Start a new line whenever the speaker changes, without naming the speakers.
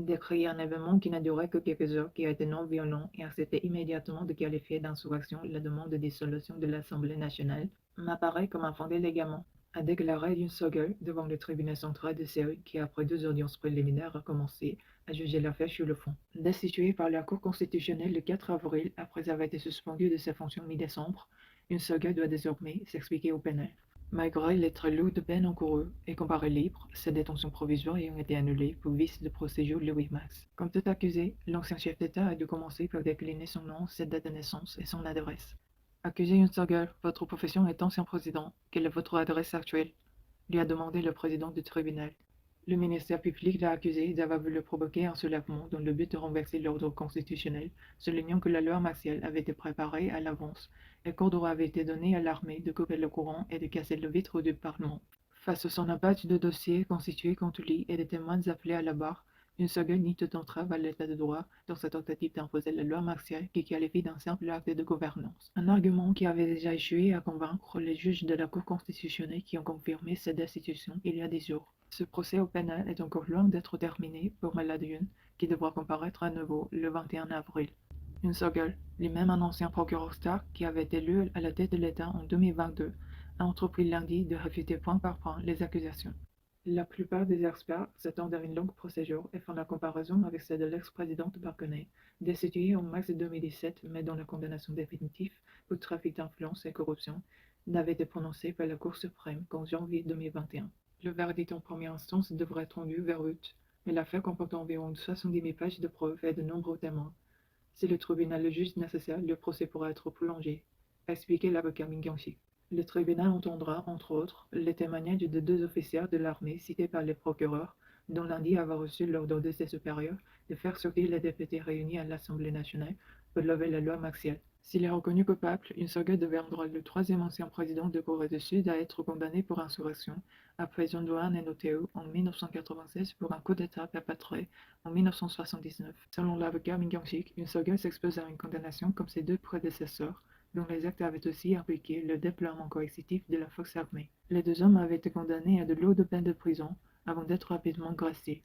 décrit un événement qui n'a duré que quelques heures, qui a été non violent et accepté immédiatement de qualifier d'insurrection la demande de dissolution de l'Assemblée nationale, m'apparaît comme infondé légalement, a déclaré Yoon Suk-yeol devant le tribunal central de Séoul qui, après 2 audiences préliminaires, a commencé à juger l'affaire sur le fond. Destitué par la Cour constitutionnelle le 4 avril après avoir été suspendu de ses fonctions mi-décembre, Yoon Suk-yeol doit désormais s'expliquer au pénal. Malgré les très lourdes peines encourues et comparées libres, ses détentions provisoires ayant été annulées pour vice de procédure le 8 mars. Comme tout accusé, l'ancien chef d'État a dû commencer par décliner son nom, sa date de naissance et son adresse. Accusé Yoon Suk-yeol, votre profession est ancien président. Quelle est votre adresse actuelle? Lui a demandé le président du tribunal. Le ministère public l'a accusé d'avoir voulu provoquer un soulèvement dans le but de renverser l'ordre constitutionnel, soulignant que la loi martiale avait été préparée à l'avance et qu'ordre avait été donné à l'armée de couper le courant et de casser le vitre du Parlement. Face à son abattre de dossiers constitués contre lui et des témoins appelés à la barre, une seconde nie toute entrave à l'état de droit dans sa tentative d'imposer la loi martiale qui qualifie d'un simple acte de gouvernance. Un argument qui avait déjà échoué à convaincre les juges de la Cour constitutionnelle qui ont confirmé cette destitution il y a des jours. Ce procès au pénal est encore loin d'être terminé pour Malade Yoon, qui devra comparaître à nouveau le 21 avril. Yoon Suk-yeol, lui-même un ancien procureur Stark qui avait été élu à la tête de l'État en 2022, a entrepris lundi de réfuter point par point les accusations. La plupart des experts s'attendent à une longue procédure et font la comparaison avec celle de l'ex-présidente Park Geun-hye, destituée en mars 2017 mais dont la condamnation définitive pour trafic d'influence et corruption n'avait été prononcée par la Cour suprême qu'en janvier 2021. Le verdict en première instance devrait être rendu vers août, mais l'affaire comporte environ 70 000 pages de preuves et de nombreux témoins. Si le tribunal le juge nécessaire, le procès pourra être prolongé, a expliqué l'avocat Min Kyung-sik. Le tribunal entendra, entre autres, les témoignages de 2 officiers de l'armée cités par les procureurs, dont lundi avoir reçu l'ordre de ses supérieurs de faire sortir les députés réunis à l'Assemblée nationale pour lever la loi martiale. S'il est reconnu coupable, Yoon Suk-yeol deviendra le troisième ancien président de Corée du Sud à être condamné pour insurrection, après John et Notheo en 1996 pour un coup d'État perpétré en 1979. Selon l'avocat Min Kyung-sik, Yoon Suk-yeol s'expose à une condamnation comme ses 2 prédécesseurs, dont les actes avaient aussi impliqué le déploiement coercitif de la force armée. Les 2 hommes avaient été condamnés à de lourdes peines de prison avant d'être rapidement graciés.